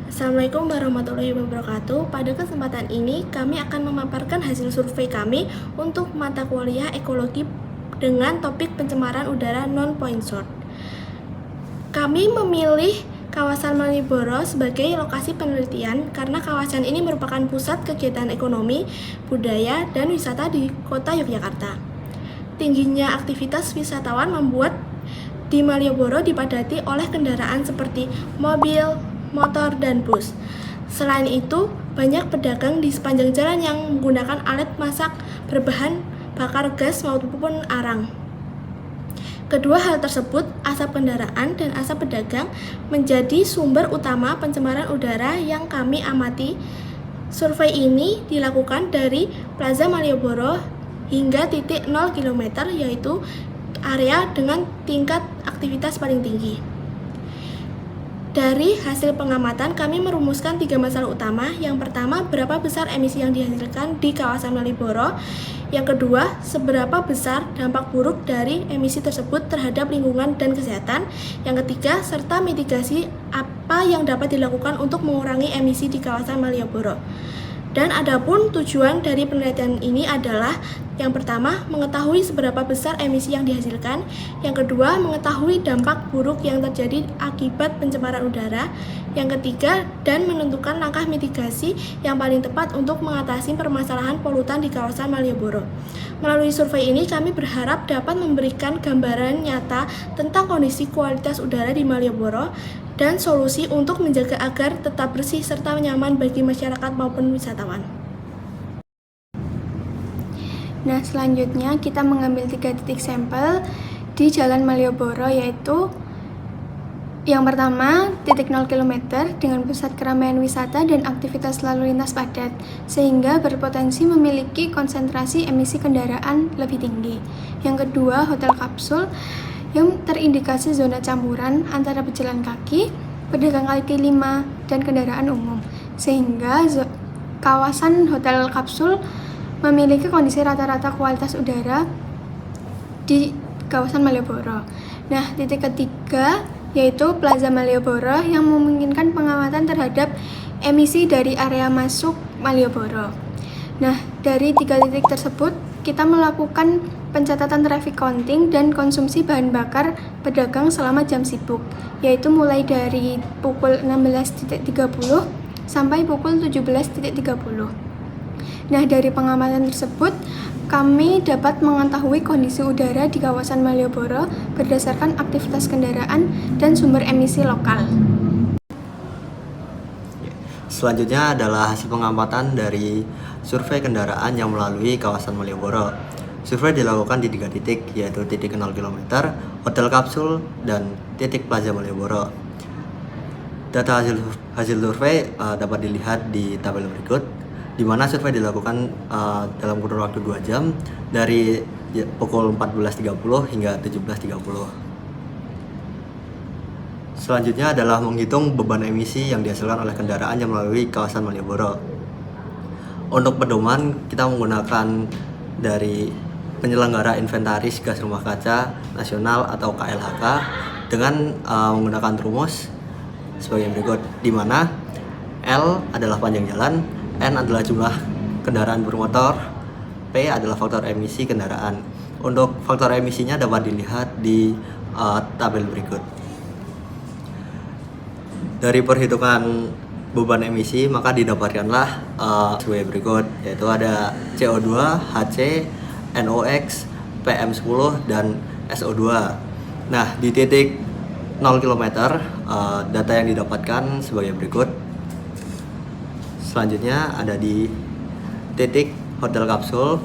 Assalamualaikum warahmatullahi wabarakatuh. Pada kesempatan ini, kami akan memaparkan hasil survei kami untuk mata kuliah ekologi dengan topik pencemaran udara non-point source. Kami memilih kawasan Malioboro sebagai lokasi penelitian karena kawasan ini merupakan pusat kegiatan ekonomi, budaya, dan wisata di kota Yogyakarta. Tingginya aktivitas wisatawan membuat di Malioboro dipadati oleh kendaraan seperti mobil, motor, dan bus. Selain itu, banyak pedagang di sepanjang jalan yang menggunakan alat masak berbahan bakar gas maupun arang. Kedua hal tersebut, asap kendaraan dan asap pedagang, menjadi sumber utama pencemaran udara yang kami amati. Survei ini dilakukan dari Plaza Malioboro hingga titik 0 km, yaitu area dengan tingkat aktivitas paling tinggi. Dari hasil pengamatan, kami merumuskan 3 masalah utama. Yang pertama, berapa besar emisi yang dihasilkan di kawasan Malioboro. Yang kedua, seberapa besar dampak buruk dari emisi tersebut terhadap lingkungan dan kesehatan. Yang ketiga, serta mitigasi apa yang dapat dilakukan untuk mengurangi emisi di kawasan Malioboro. Dan adapun tujuan dari penelitian ini adalah yang pertama, mengetahui seberapa besar emisi yang dihasilkan. Yang kedua, mengetahui dampak buruk yang terjadi akibat pencemaran udara. Yang ketiga, dan menentukan langkah mitigasi yang paling tepat untuk mengatasi permasalahan polutan di kawasan Malioboro. Melalui survei ini, kami berharap dapat memberikan gambaran nyata tentang kondisi kualitas udara di Malioboro dan solusi untuk menjaga agar tetap bersih serta nyaman bagi masyarakat maupun wisatawan. Nah, selanjutnya kita mengambil 3 titik sampel di Jalan Malioboro, yaitu yang pertama, titik 0 km dengan pusat keramaian wisata dan aktivitas lalu lintas padat, sehingga berpotensi memiliki konsentrasi emisi kendaraan lebih tinggi. Yang kedua, hotel kapsul yang terindikasi zona campuran antara pejalan kaki, pedagang kaki lima, dan kendaraan umum, sehingga kawasan hotel kapsul memiliki kondisi rata-rata kualitas udara di kawasan Malioboro. Nah, titik ketiga yaitu Plaza Malioboro yang memungkinkan pengamatan terhadap emisi dari area masuk Malioboro. Nah, dari 3 titik tersebut kita melakukan pencatatan traffic counting dan konsumsi bahan bakar pedagang selama jam sibuk, yaitu mulai dari pukul 16.30 sampai pukul 17.30. Nah, dari pengamatan tersebut, kami dapat mengetahui kondisi udara di kawasan Malioboro berdasarkan aktivitas kendaraan dan sumber emisi lokal. Selanjutnya adalah hasil pengamatan dari survei kendaraan yang melalui kawasan Malioboro. Survei dilakukan di 3 titik, yaitu titik 0 km, hotel kapsul, dan titik Plaza Malioboro. Data hasil survei dapat dilihat di tabel berikut, di mana survei dilakukan dalam kurun waktu 2 jam dari pukul 14.30 hingga 17.30. Selanjutnya adalah menghitung beban emisi yang dihasilkan oleh kendaraan yang melalui kawasan Malioboro. Untuk pedoman, kita menggunakan dari penyelenggara inventaris gas rumah kaca nasional atau KLHK dengan menggunakan rumus sebagai berikut, di mana L adalah panjang jalan, N adalah jumlah kendaraan bermotor, P adalah faktor emisi kendaraan. Untuk faktor emisinya dapat dilihat di tabel berikut. Dari perhitungan beban emisi, maka didapatkanlah sebagai berikut, yaitu ada CO2, HC, NOx, PM10, dan SO2. Nah, di titik 0 km, data yang didapatkan sebagai berikut. Selanjutnya ada di titik hotel kapsul,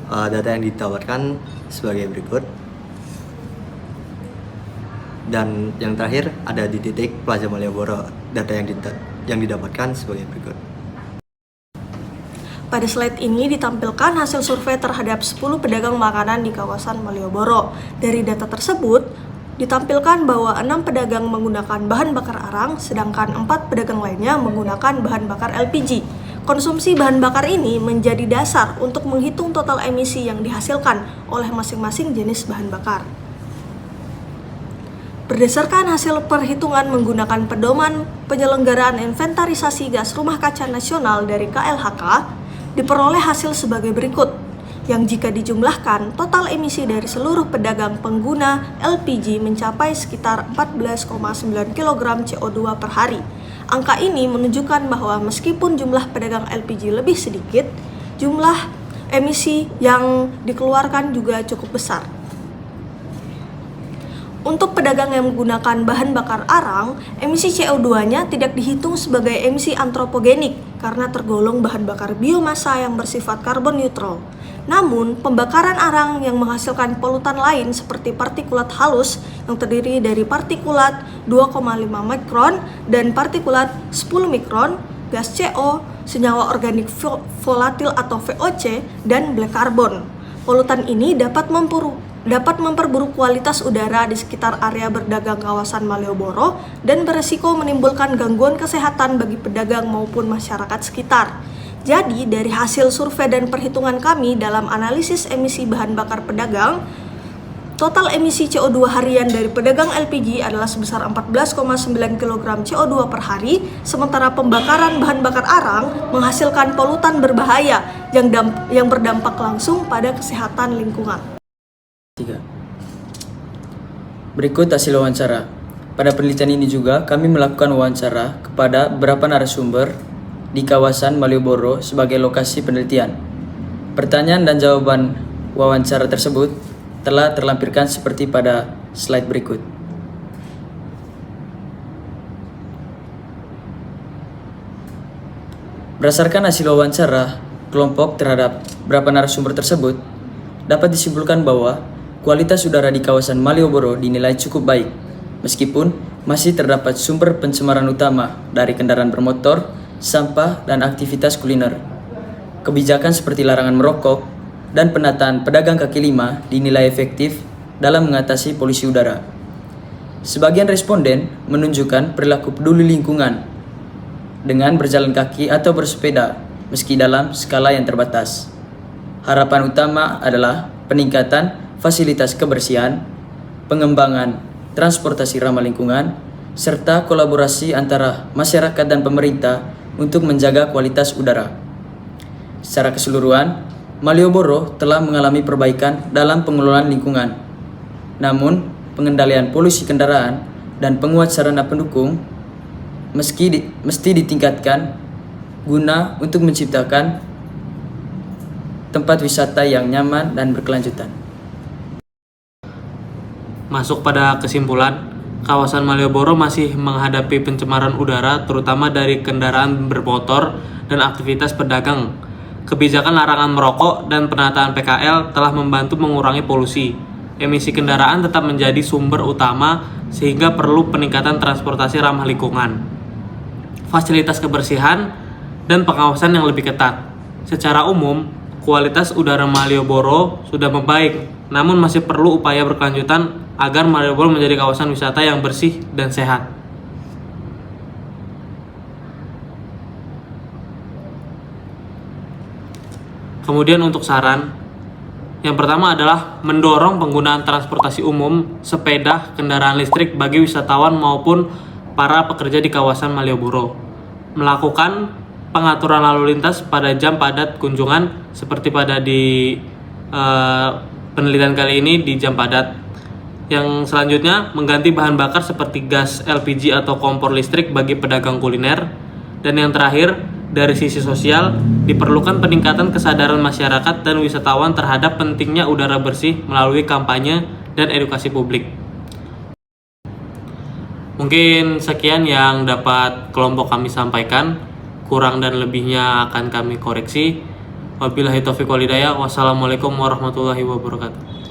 data yang didapatkan sebagai berikut. Dan yang terakhir ada di titik Plaza Malioboro, data yang didapatkan sebagai berikut. Pada slide ini ditampilkan hasil survei terhadap 10 pedagang makanan di kawasan Malioboro. Dari data tersebut, ditampilkan bahwa 6 pedagang menggunakan bahan bakar arang, sedangkan 4 pedagang lainnya menggunakan bahan bakar LPG. Konsumsi bahan bakar ini menjadi dasar untuk menghitung total emisi yang dihasilkan oleh masing-masing jenis bahan bakar. Berdasarkan hasil perhitungan menggunakan pedoman penyelenggaraan inventarisasi gas rumah kaca nasional dari KLHK, diperoleh hasil sebagai berikut, yang jika dijumlahkan, total emisi dari seluruh pedagang pengguna LPG mencapai sekitar 14,9 kg CO2 per hari. Angka ini menunjukkan bahwa meskipun jumlah pedagang LPG lebih sedikit, jumlah emisi yang dikeluarkan juga cukup besar. Untuk pedagang yang menggunakan bahan bakar arang, emisi CO2-nya tidak dihitung sebagai emisi antropogenik karena tergolong bahan bakar biomasa yang bersifat karbon neutral. Namun, pembakaran arang yang menghasilkan polutan lain seperti partikulat halus yang terdiri dari partikulat 2,5 mikron dan partikulat 10 mikron, gas CO, senyawa organik volatil atau VOC, dan black carbon. Polutan ini dapat memperburuk kualitas udara di sekitar area berdagang kawasan Malioboro dan beresiko menimbulkan gangguan kesehatan bagi pedagang maupun masyarakat sekitar. Jadi, dari hasil survei dan perhitungan kami dalam analisis emisi bahan bakar pedagang, total emisi CO2 harian dari pedagang LPG adalah sebesar 14,9 kg CO2 per hari, sementara pembakaran bahan bakar arang menghasilkan polutan berbahaya yang berdampak langsung pada kesehatan lingkungan. 3. Berikut hasil wawancara. Pada penelitian ini juga kami melakukan wawancara kepada beberapa narasumber di kawasan Malioboro sebagai lokasi penelitian. Pertanyaan dan jawaban wawancara tersebut telah terlampirkan seperti pada slide berikut. Berdasarkan hasil wawancara kelompok terhadap beberapa narasumber tersebut, dapat disimpulkan bahwa kualitas udara di kawasan Malioboro dinilai cukup baik, meskipun masih terdapat sumber pencemaran utama dari kendaraan bermotor, sampah, dan aktivitas kuliner. Kebijakan seperti larangan merokok dan penataan pedagang kaki lima dinilai efektif dalam mengatasi polusi udara. Sebagian responden menunjukkan perilaku peduli lingkungan dengan berjalan kaki atau bersepeda meski dalam skala yang terbatas. Harapan utama adalah peningkatan fasilitas kebersihan, pengembangan transportasi ramah lingkungan, serta kolaborasi antara masyarakat dan pemerintah untuk menjaga kualitas udara. Secara keseluruhan, Malioboro telah mengalami perbaikan dalam pengelolaan lingkungan. Namun, pengendalian polusi kendaraan dan penguat sarana pendukung mesti ditingkatkan guna untuk menciptakan tempat wisata yang nyaman dan berkelanjutan. Masuk pada kesimpulan, kawasan Malioboro masih menghadapi pencemaran udara terutama dari kendaraan bermotor dan aktivitas pedagang. Kebijakan larangan merokok dan penataan PKL telah membantu mengurangi polusi. Emisi kendaraan tetap menjadi sumber utama sehingga perlu peningkatan transportasi ramah lingkungan, fasilitas kebersihan, dan pengawasan yang lebih ketat. Secara umum, kualitas udara Malioboro sudah membaik, namun masih perlu upaya berkelanjutan agar Malioboro menjadi kawasan wisata yang bersih dan sehat. Kemudian untuk saran, yang pertama adalah mendorong penggunaan transportasi umum, sepeda, kendaraan listrik bagi wisatawan maupun para pekerja di kawasan Malioboro. Melakukan pengaturan lalu lintas pada jam padat kunjungan seperti pada di penelitian kali ini di jam padat. Yang selanjutnya, mengganti bahan bakar seperti gas LPG atau kompor listrik bagi pedagang kuliner. Dan yang terakhir, dari sisi sosial, diperlukan peningkatan kesadaran masyarakat dan wisatawan terhadap pentingnya udara bersih melalui kampanye dan edukasi publik. Mungkin sekian yang dapat kelompok kami sampaikan. Kurang dan lebihnya akan kami koreksi. Wabillahi taufiq wal hidayah. Wassalamualaikum warahmatullahi wabarakatuh.